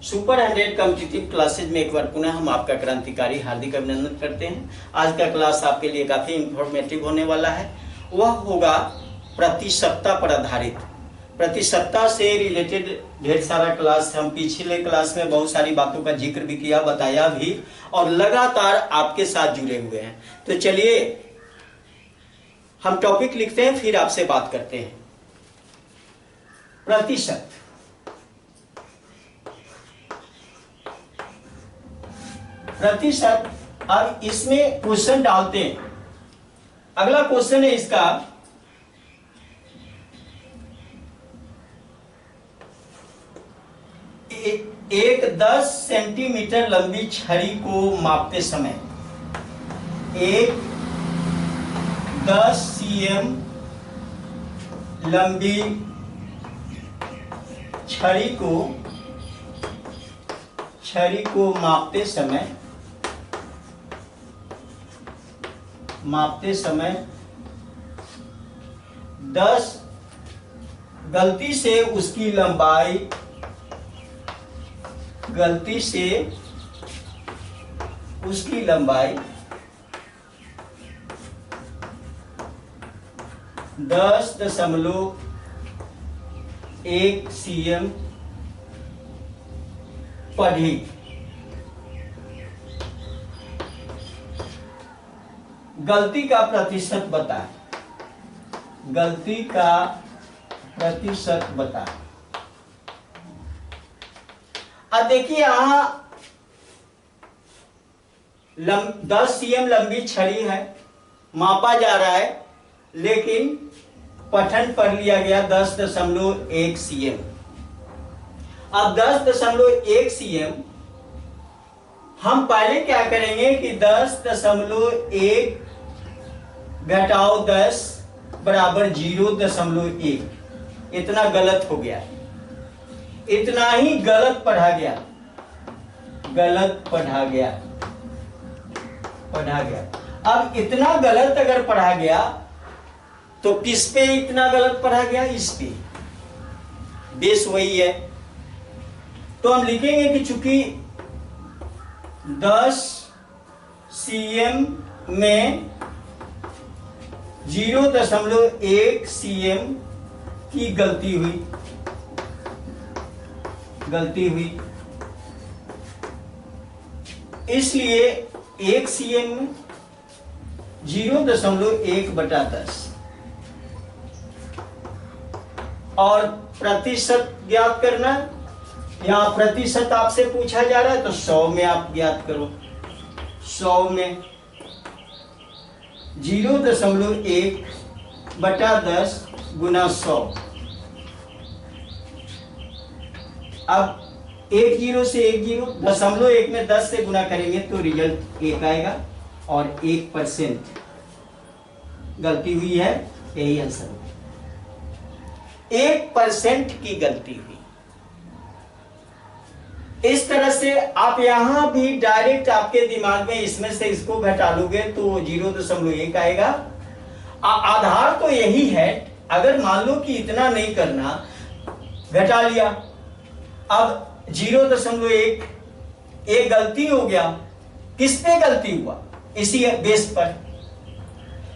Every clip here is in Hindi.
सुपर 100 कॉम्पिटिटिव क्लासेज में एक बार पुनः हम आपका क्रांतिकारी हार्दिक अभिनंदन करते हैं। आज का क्लास आपके लिए काफ़ी इंफॉर्मेटिव होने वाला है। वह होगा प्रति सप्ताह पर आधारित। प्रति सप्ताह से रिलेटेड ढेर सारा क्लास हम पिछले क्लास में बहुत सारी बातों का जिक्र भी किया, बताया भी और लगातार आपके साथ जुड़े हुए हैं। तो चलिए हम टॉपिक लिखते हैं, फिर आपसे बात करते हैं। प्रतिशत, प्रतिशत। अब इसमें क्वेश्चन डालते हैं। अगला क्वेश्चन है इसका, एक 10 सेंटीमीटर लंबी छड़ी को मापते समय एक 10 cm लंबी छड़ी को मापते समय 10 गलती से उसकी लंबाई 10.1 cm बढ़ी। गलती का प्रतिशत बताएं। अब देखिए यहां 10 cm लंबी छड़ी है, मापा जा रहा है, लेकिन पठन पढ़ लिया गया 10.1 cm। अब 10.1 cm हम पहले क्या करेंगे कि 10.1 घटाओ 10 बराबर 0.1। इतना गलत हो गया, इतना ही गलत पढ़ा गया। अब इतना गलत अगर पढ़ा गया तो किस पे इतना गलत पढ़ा गया? इस पे। बेस वही है, तो हम लिखेंगे कि चूंकि 10 cm में 0.1 cm की गलती हुई, इसलिए 1 cm में 0.1/10 और प्रतिशत ज्ञात करना। यहां प्रतिशत आपसे पूछा जा रहा है तो 100 में आप ज्ञात करो। 100 में 0.1/10 गुना 100। अब 1 0 से 1 0, 0.1 में 10 से गुना करेंगे तो रिजल्ट 1 आएगा और 1% गलती हुई है, यही आंसर होगा। 1% की गलती हुई। इस तरह से आप यहां भी डायरेक्ट आपके दिमाग में इसमें से इसको घटा लोगे तो 0.1 आएगा। आधार तो यही है। अगर मान लो कि इतना नहीं करना, घटा लिया, अब 0.1 एक गलती हो गया। किस पे गलती हुआ? इसी बेस पर।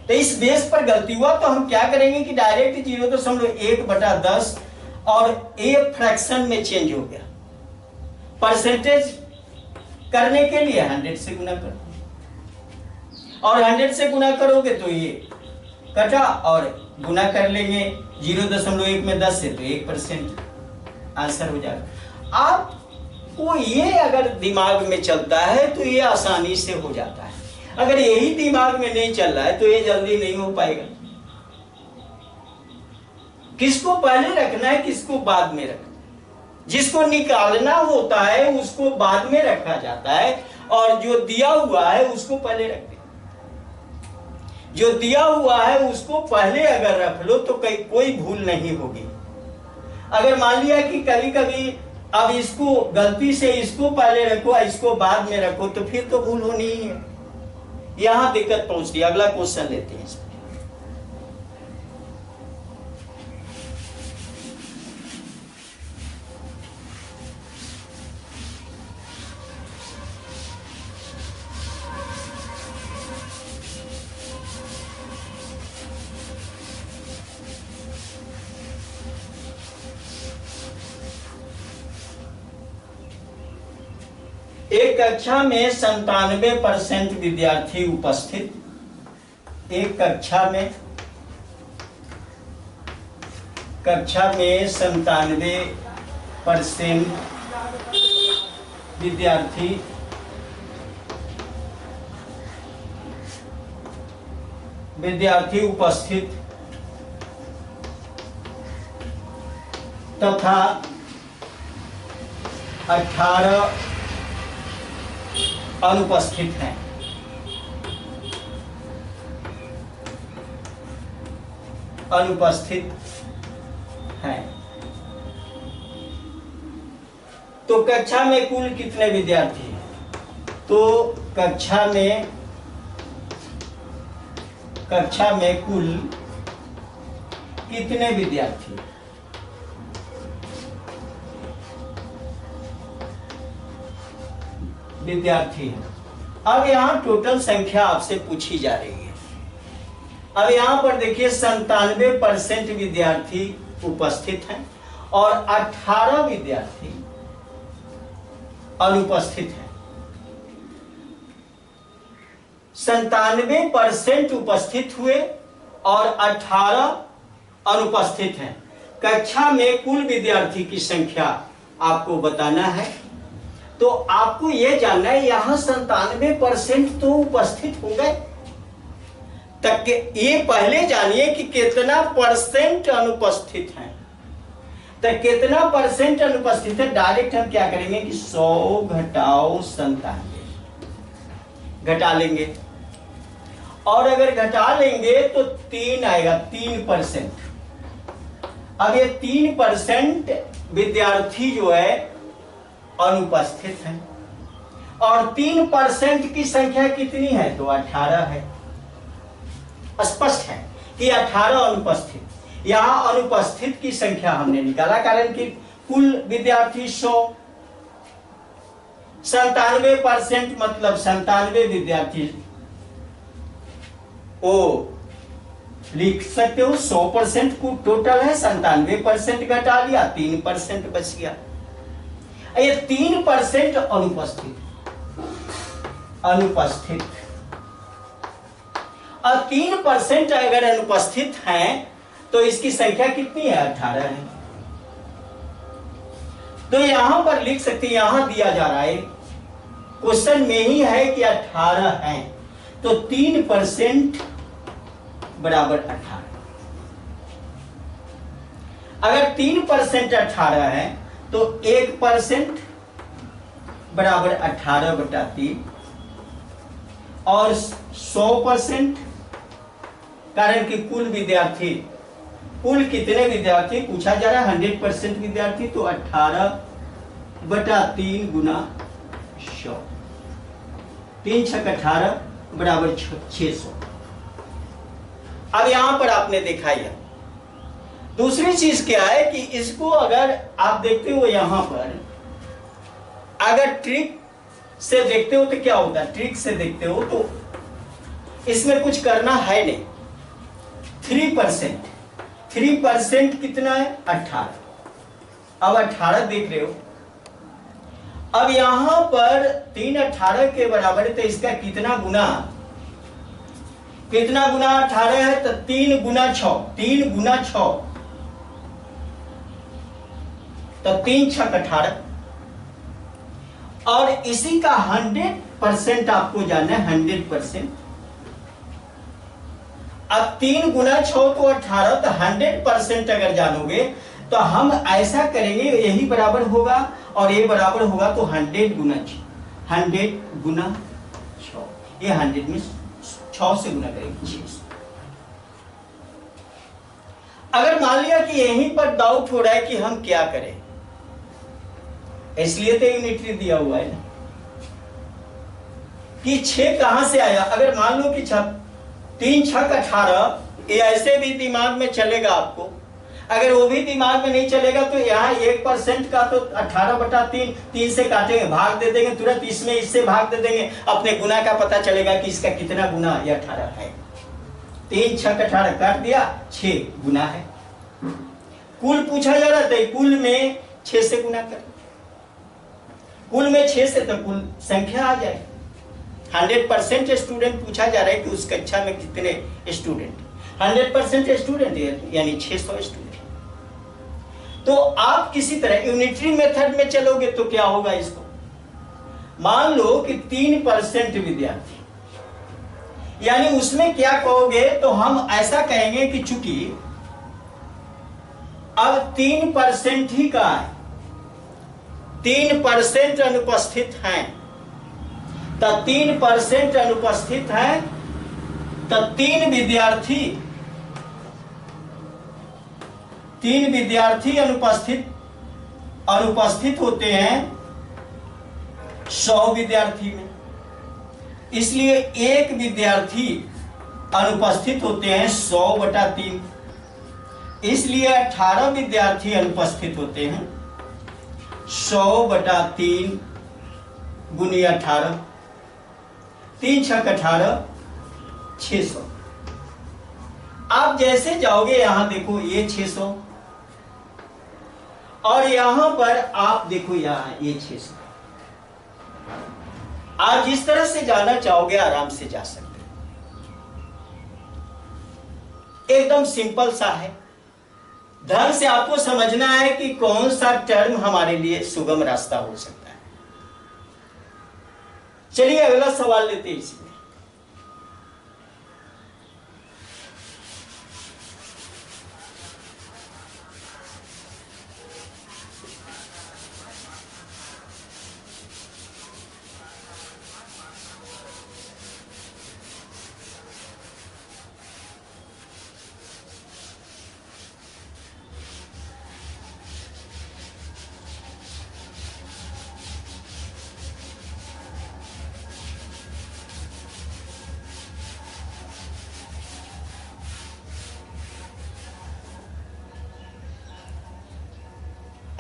तो इस बेस पर गलती हुआ तो हम क्या करेंगे कि डायरेक्ट 0.1/10 और ए फ्रैक्शन में चेंज हो गया। परसेंटेज करने के लिए 100 से गुना करो और 100 से गुना करोगे तो ये कटा और गुना कर लेंगे 0.1 में 10 से तो 1% आंसर हो जाएगा। आपको ये अगर दिमाग में चलता है तो ये आसानी से हो जाता है। अगर यही दिमाग में नहीं चल रहा है तो ये जल्दी नहीं हो पाएगा। किसको पहले रखना है, किसको बाद में रखना है? जिसको निकालना होता है उसको बाद में रखा जाता है और जो दिया हुआ है उसको पहले रखते हैं। जो दिया हुआ है उसको पहले अगर रख लो तो कोई भूल नहीं होगी। अगर मान लिया कि कभी कभी अब इसको गलती से इसको पहले रखो, इसको बाद में रखो, तो फिर तो भूल होनी ही है। यहां दिक्कत पहुंचती है। अगला क्वेश्चन लेते हैं। एक कक्षा में 97% विद्यार्थी उपस्थित, एक कक्षा में 97% विद्यार्थी उपस्थित तथा 18 अनुपस्थित हैं। तो कक्षा में कुल कितने विद्यार्थी हैं? तो कक्षा में कुल कितने विद्यार्थी हैं? अब यहाँ टोटल संख्या आपसे पूछी जा रही है। अब यहाँ पर देखिए 97% विद्यार्थी उपस्थित हैं और 18 विद्यार्थी अनुपस्थित हैं। 97% उपस्थित हुए और 18 अनुपस्थित हैं। कक्षा में कुल विद्यार्थी की संख्या आपको बताना है। तो आपको यह जानना है यहाँ 97% तो उपस्थित हो गए, तक ये पहले जानिए कि कितना परसेंट अनुपस्थित हैं। तो कितना परसेंट अनुपस्थित है, डायरेक्ट हम क्या करेंगे कि 100 घटाओ 97 घटा लेंगे, और अगर घटा लेंगे तो 3 आएगा, 3%। अब ये 3% विद्यार्थी जो है अनुपस्थित हैं, और 3% की संख्या कितनी है? तो 18 है। स्पष्ट है कि 18 अनुपस्थित। यहां अनुपस्थित की संख्या हमने निकाला, कारण कि कुल विद्यार्थी 100, 97% मतलब 97 विद्यार्थी ओ लिख सकते हो। 100% को टोटल है, 97% घटा लिया, 3% बच गया। ये 3% अनुपस्थित और 3% अगर अनुपस्थित हैं तो इसकी संख्या कितनी है? 18 है। तो यहां पर लिख सकते हैं, यहां दिया जा रहा है क्वेश्चन में ही है कि 18 हैं, तो 3% बराबर 18। अगर 3% 18 है तो 1% बराबर 18/3, और 100%, कारण कि कुल कितने विद्यार्थी पूछा जा रहा है? 100% विद्यार्थी, तो 18/3 गुना 100, 3 छक 18 बराबर 600। अब यहां पर आपने देखा है। दूसरी चीज क्या है कि इसको अगर आप देखते हो, यहां पर अगर ट्रिक से देखते हो तो क्या होता है? ट्रिक से देखते हो तो इसमें कुछ करना है नहीं। 3% कितना है? 18। अब 18 देख रहे हो। अब यहां पर 3 18 के बराबर है, तो इसका कितना गुना 18 है? तो 3 गुना 6, 3 गुना 6, तो 3 छक 18। और इसी का 100% आपको जानना है, 100%। अब 3 गुना 6 तो 18, तो 100% अगर जानोगे तो हम ऐसा करेंगे, यही बराबर होगा और ये बराबर होगा, तो 100 गुना 6, ये 100 में 6 से गुना करेंगे 6। अगर मान लिया कि यहीं पर डाउट हो रहा है कि हम क्या करें, इसलिए तो यूनिटरी दिया हुआ है ना कि 6 कहां से आया। अगर मान लो कि 3 छक 18, ये ऐसे भी दिमाग में चलेगा आपको। अगर वो भी दिमाग में नहीं चलेगा तो यहाँ 1% का तो 18/3, 3 से काटेंगे, भाग दे देंगे तुरंत, इसमें इससे भाग दे देंगे, अपने गुना का पता चलेगा कि इसका कितना गुना ये 18 है। 3 छक 18 काट दिया, 6 गुना है। कुल पूछा जा रहा था, कुल में 6 से गुना कर। कुल में 6 से तो कुल संख्या आ जाए। 100% स्टूडेंट पूछा जा रहा है कि उस कक्षा में कितने स्टूडेंट, 100% स्टूडेंट यानी 600 स्टूडेंट। तो आप किसी तरह यूनिटरी मेथड में चलोगे तो क्या होगा, इसको मान लो कि 3% विद्यार्थी, यानी उसमें क्या कहोगे, तो हम ऐसा कहेंगे कि चूंकि अब 3% ही का है, 3% अनुपस्थित हैं, तो 3% अनुपस्थित हैं, तो 3 विद्यार्थी अनुपस्थित होते हैं 100 विद्यार्थी में, इसलिए 1 विद्यार्थी अनुपस्थित होते हैं 100/3, इसलिए 18 विद्यार्थी अनुपस्थित होते हैं 100/3 गुनी 18, 3 छक 18, 600। आप जैसे जाओगे यहां देखो ये 600 और यहां पर आप देखो यहां ये 600। आप जिस तरह से जाना चाहोगे आराम से जा सकते हैं। एकदम सिंपल सा है, ढंग से आपको समझना है कि कौन सा टर्म हमारे लिए सुगम रास्ता हो सकता है। चलिए अगला सवाल लेते हैं इसमें।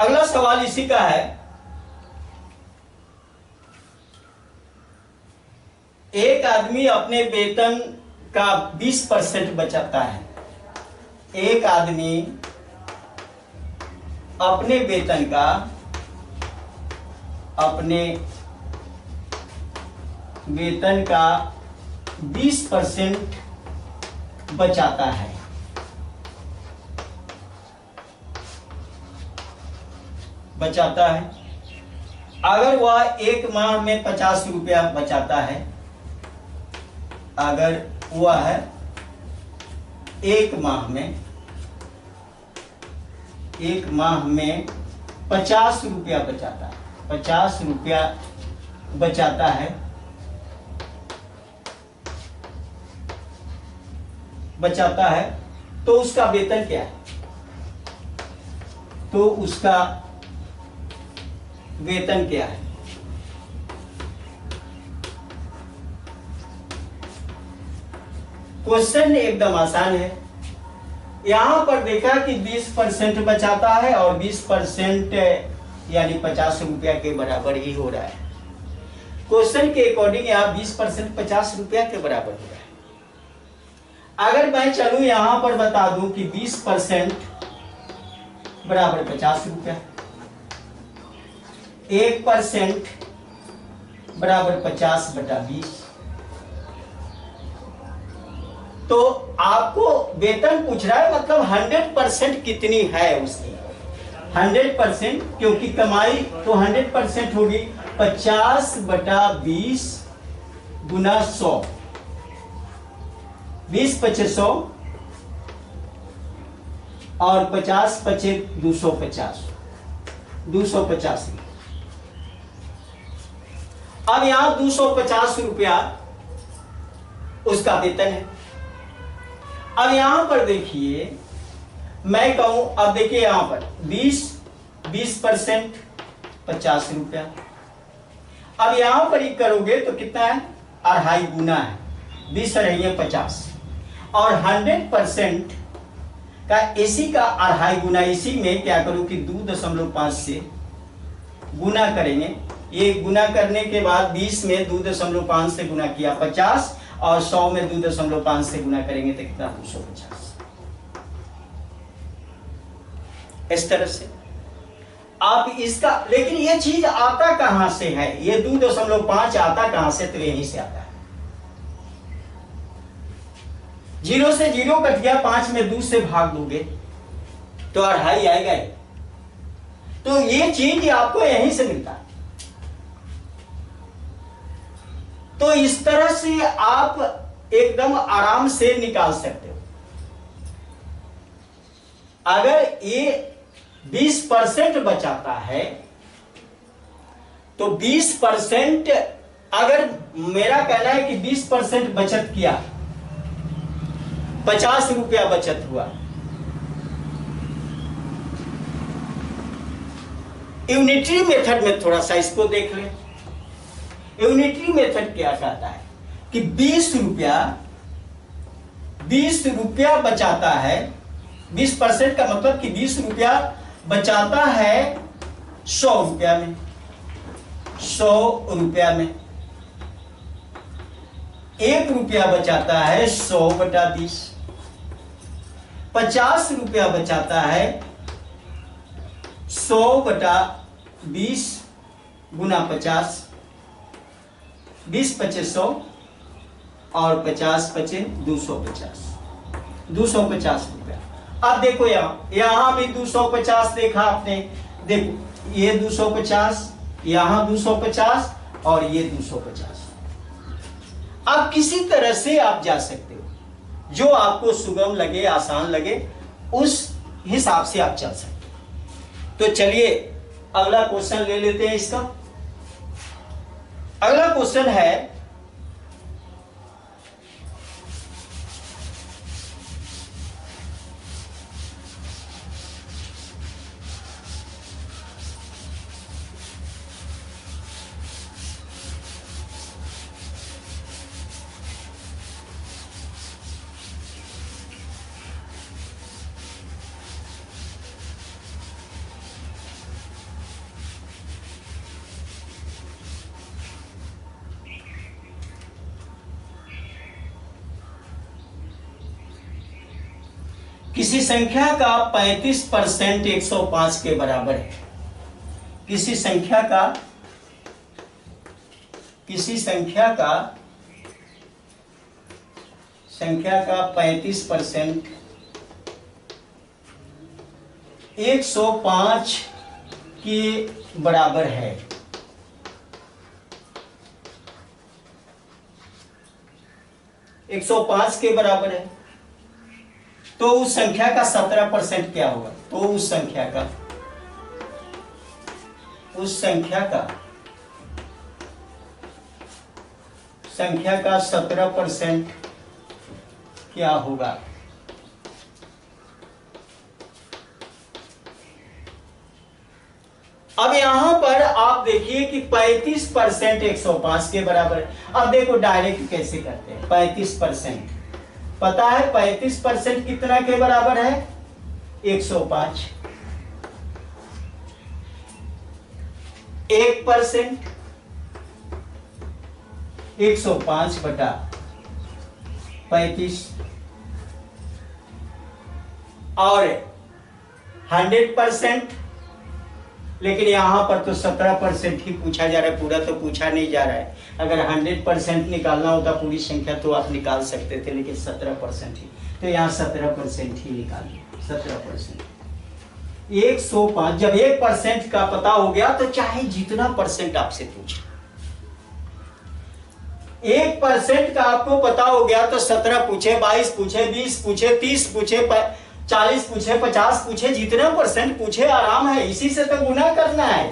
अगला सवाल इसी का है, एक आदमी अपने वेतन का 20% बचाता है। एक आदमी अपने वेतन का 20% बचाता है। अगर वह 1 माह में 50 रुपया बचाता है, अगर वह 1 माह में 50 रुपया बचाता है, 50 रुपया बचाता है, तो उसका वेतन क्या है? तो उसका वेतन क्या है? क्वेश्चन एकदम आसान है। यहां पर देखा कि 20% बचाता है और 20% यानी 50 रुपया के बराबर ही हो रहा है। क्वेश्चन के अकॉर्डिंग यहां 20% 50 रुपया के बराबर हो रहा है। अगर मैं चलूं यहां पर बता दूं कि 20% बराबर 50 रुपया, 1% बराबर 50/20, तो आपको वेतन पूछ रहा है, मतलब 100% कितनी है उसकी। 100% क्योंकि कमाई तो 100% होगी, 50/20 गुना 100, 20×5 100 और 50×5 250, 250। अब यहां 250 रुपया उसका वेतन है। अब यहां पर देखिए, मैं कहूं, अब देखिए यहां पर 20% 50 रुपया। अब यहां पर ही करोगे तो कितना है? 2.5 गुना है, 20 रहेंगे 50 और 100% का इसी का 2.5 गुना। इसी में क्या करूं कि 2.5 से गुना करेंगे। ये गुना करने के बाद 20 में 2.5 से गुना किया 50 और 100 में 2.5 से गुना करेंगे तो कितना? 250। इस तरह से आप इसका, लेकिन ये चीज आता कहां से है, ये 2.5 आता कहां से, तो यहीं से आता है। 0 से 0 कट गया, 5 में 2 से भाग दोगे तो 2.5 आएगा। तो ये चीज आपको यहीं से मिलता है। तो इस तरह से आप एकदम आराम से निकाल सकते हो। अगर ये 20% बचाता है तो 20%, अगर मेरा कहना है कि 20% बचत किया, 50 रुपया बचत हुआ। यूनिटरी मेथड में थोड़ा सा इसको देख लें। यूनिटरी मेथड क्या कहता है कि 20 रुपया बचाता है। 20% का मतलब कि 20 रुपया बचाता है 100 रुपया में, 100 रुपया में 1 रुपया बचाता है 100/20। 50 रुपया बचाता है 100/20 गुना 50, 20 पचे 100 और 50 पचे 250, 250 रुपया। अब देखो यहां भी 250 देखा आपने, देखो ये 250, यहां 250 और ये 250। अब किसी तरह से आप जा सकते हो, जो आपको सुगम लगे, आसान लगे, उस हिसाब से आप चल सकते हो। तो चलिए अगला क्वेश्चन ले लेते हैं इसका। अगला क्वेश्चन है, किसी संख्या का 35% 105 के बराबर है। किसी संख्या का 35% 105 के बराबर है। एक 105 के बराबर है, तो उस संख्या का 17% क्या होगा? तो उस संख्या का 17% क्या होगा? अब यहां पर आप देखिए कि 35% 105 के बराबर है। अब देखो डायरेक्ट कैसे करते हैं। 35% पता है, 35% कितना के बराबर है? 105। 1% 105/35 और 100%, लेकिन यहां पर तो 17% ही पूछा जा रहा है, पूरा तो पूछा नहीं जा रहा है। अगर 100% निकालना होता पूरी संख्या तो आप निकाल सकते थे, लेकिन 17% ही, तो यहाँ 17% ही निकालिए। 17% 105, जब 1% का पता हो गया तो चाहे जितना परसेंट आपसे पूछे, 1% का आपको पता हो गया तो 17 पूछे, 22 पूछे, 20 पूछे, 30 पूछे, 40 पूछे, 50 पूछे, जितना परसेंट पूछे आराम है, इसी से तो गुना करना है।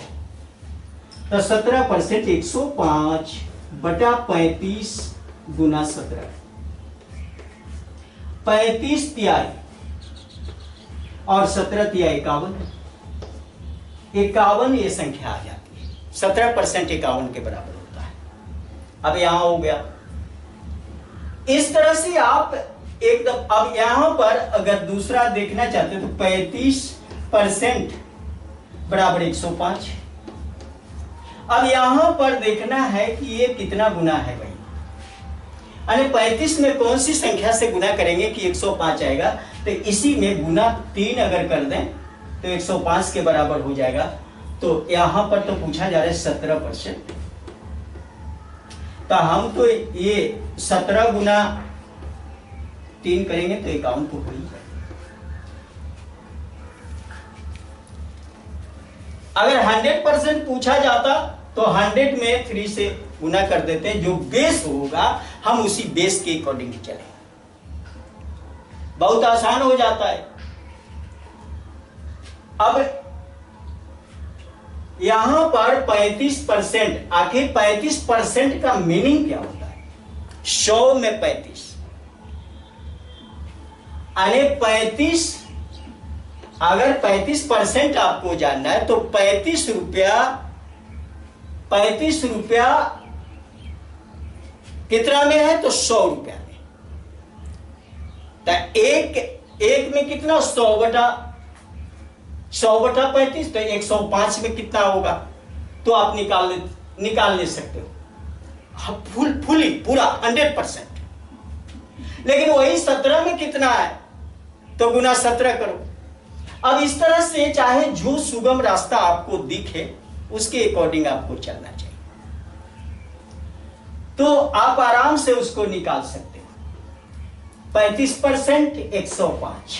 तो 17% 105/35 गुना 17, 35 तिहाई और 17 तिहाई 51, 51 ये संख्या आ जाती है। 17% 51 के बराबर होता है। अब यहां हो गया। इस तरह से आप एकदम, अब यहां पर अगर दूसरा देखना चाहते हो तो 35% बराबर 105। अब यहां पर देखना है कि ये कितना गुना है भाई, यानी 35 में कौन सी संख्या से गुना करेंगे कि 105 आएगा? तो इसी में गुना 3 अगर कर दें तो 105 के बराबर हो जाएगा। तो यहां पर तो पूछा जा रहा है 17%। तो हम तो ये 17 गुना 3 करेंगे तो 51 तो हो ही जाएगा। अगर 100% पूछा जाता तो 100 में 3 से गुना कर देते हैं, जो बेस होगा हम उसी बेस के अकॉर्डिंग चलेंगे। बहुत आसान हो जाता है। अब यहां पर 35%, आखिर 35% का मीनिंग क्या होता है? 100 में 35 यानी 35, अगर 35% आपको जानना है तो 35 रुपया कितना में है? तो 100 रुपया में। तो एक में कितना? 100/35, तो 105 में कितना होगा? तो आप निकाल ले सकते हो पूरा 100%। लेकिन वही 17 में कितना है? तो गुना 17 करो। अब इस तरह से चाहे जो सुगम रास्ता आपको दिखे उसके अकॉर्डिंग आपको चलना चाहिए, तो आप आराम से उसको निकाल सकते हो। 35% 105,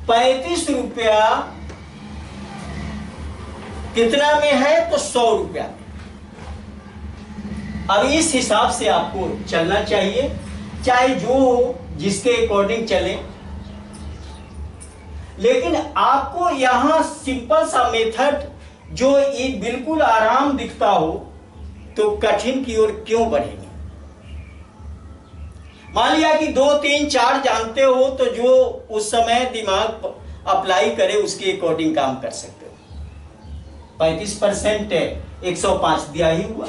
35 रुपया कितना में है? तो 100 रुपया में। अब इस हिसाब से आपको चलना चाहिए, चाहे जो जिसके अकॉर्डिंग चले। लेकिन आपको यहां सिंपल सा मेथड जो ये बिल्कुल आराम दिखता हो तो कठिन की ओर क्यों बढ़ेंगे? मान लिया कि 2, 3, 4 जानते हो तो जो उस समय दिमाग अप्लाई करे उसके अकॉर्डिंग काम कर सकते हो। 35% 105 दिया ही हुआ,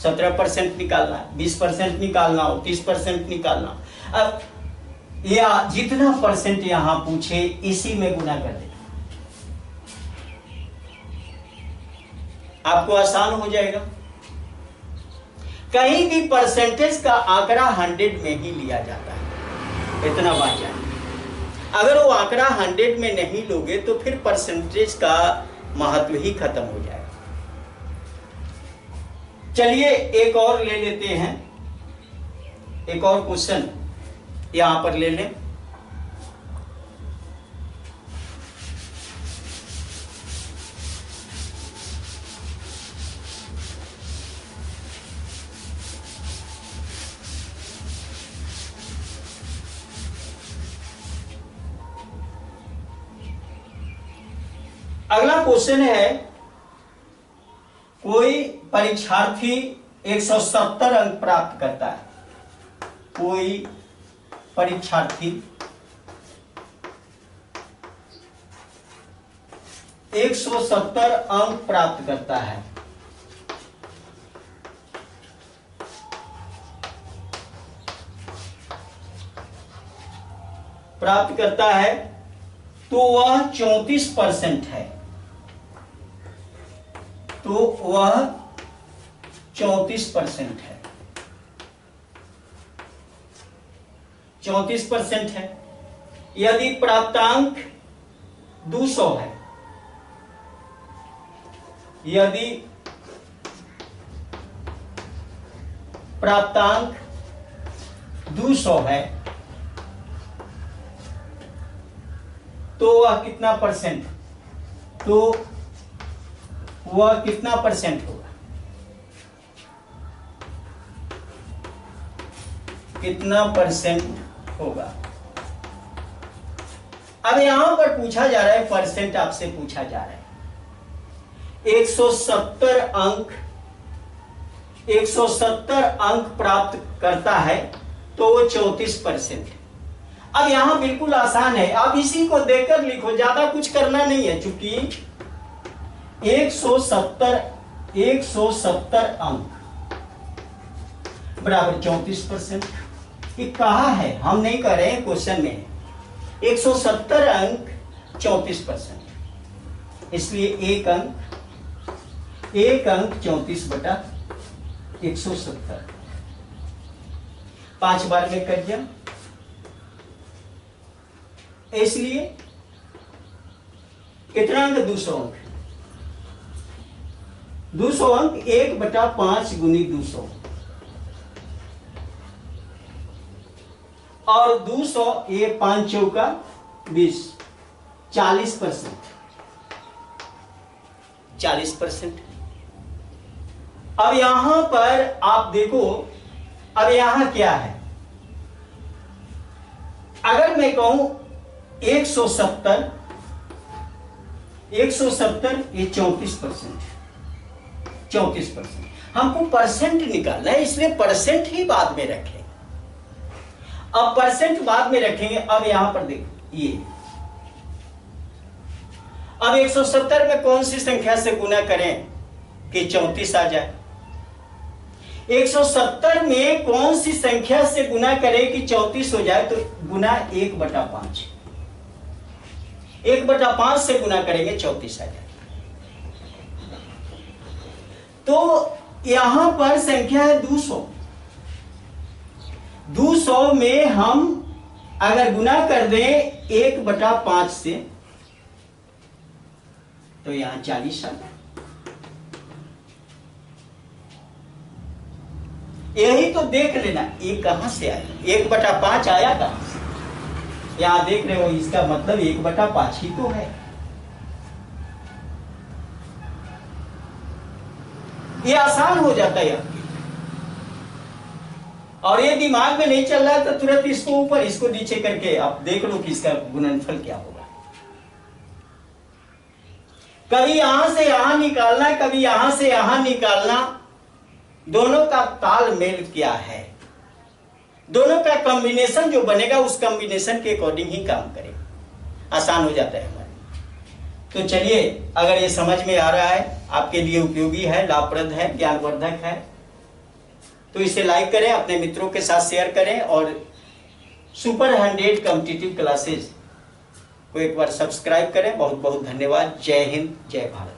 17% निकालना है, 20% निकालना हो, 30% निकालना। अब या जितना परसेंट यहां पूछे इसी में गुना कर दे, आपको आसान हो जाएगा। कहीं भी परसेंटेज का आंकड़ा 100 में ही लिया जाता है, इतना बात जाए। अगर वो आंकड़ा 100 में नहीं लोगे तो फिर परसेंटेज का महत्व ही खत्म हो जाएगा। चलिए एक और ले लेते हैं, एक और क्वेश्चन यहां पर ले लें। अगला क्वेश्चन है, कोई परीक्षार्थी 170 अंक प्राप्त करता है। कोई परीक्षार्थी 170 अंक प्राप्त करता है। तो वह 34% है। तो वह 34% है। 34% है। यदि प्राप्तांक 200 है, यदि प्राप्तांक 200 है तो वह कितना परसेंट? तो वह कितना परसेंट होगा? कितना परसेंट होगा? अब यहां पर पूछा जा रहा है, परसेंट आपसे पूछा जा रहा है। 170 अंक प्राप्त करता है तो वो 34%। अब यहां बिल्कुल आसान है, आप इसी को देखकर लिखो, ज्यादा कुछ करना नहीं है। चूंकि 170 अंक बराबर 34%। ये कहा है, हम नहीं कर रहे हैं, क्वेश्चन में है। 170 अंक 34%, इसलिए एक अंक 34/170, 5 बार में कट गया। इसलिए कितना अंक? 200 अंक। 200 अंक 1/5 गुनी 200, और 200 ये 5 चौका 20, 40%। 40%। अब यहां पर आप देखो, अब यहां क्या है? अगर मैं कहूं 170, ये 34%। 34%। हमको परसेंट निकालना है, इसलिए परसेंट ही बाद में रखें। अब परसेंट बाद में रखेंगे। अब यहां पर देखो ये, अब 170 में कौन सी संख्या से गुना करें कि 34 आ जाए? 170 में कौन सी संख्या से गुना करें कि 34 हो जाए? तो गुना 1/5, 1/5 से गुना करेंगे 34 आ जाए। तो यहां पर संख्या है 200। 200 में हम अगर गुना कर दें 1/5 से, तो यहां 40 आ जाए। यही तो देख लेना, ये कहां से आया? 1/5 आया कहां से? यहां देख रहे हो, इसका मतलब 1/5 ही तो है। ये आसान हो जाता है आपके, और ये दिमाग में नहीं चल रहा तो तुरंत इसको ऊपर इसको नीचे करके आप देख लो कि इसका गुणनफल क्या होगा। कभी यहां से यहां निकालना, कभी यहां से यहां निकालना, दोनों का तालमेल क्या है, दोनों का कॉम्बिनेशन जो बनेगा उस कॉम्बिनेशन के अकॉर्डिंग ही काम करें, आसान हो जाता है हमारे। तो चलिए, अगर ये समझ में आ रहा है, आपके लिए उपयोगी है, लाभप्रद है, ज्ञानवर्धक है, तो इसे लाइक करें, अपने मित्रों के साथ शेयर करें, और सुपर 100 कॉम्पिटिटिव क्लासेस को एक बार सब्सक्राइब करें। बहुत बहुत धन्यवाद। जय हिंद, जय भारत।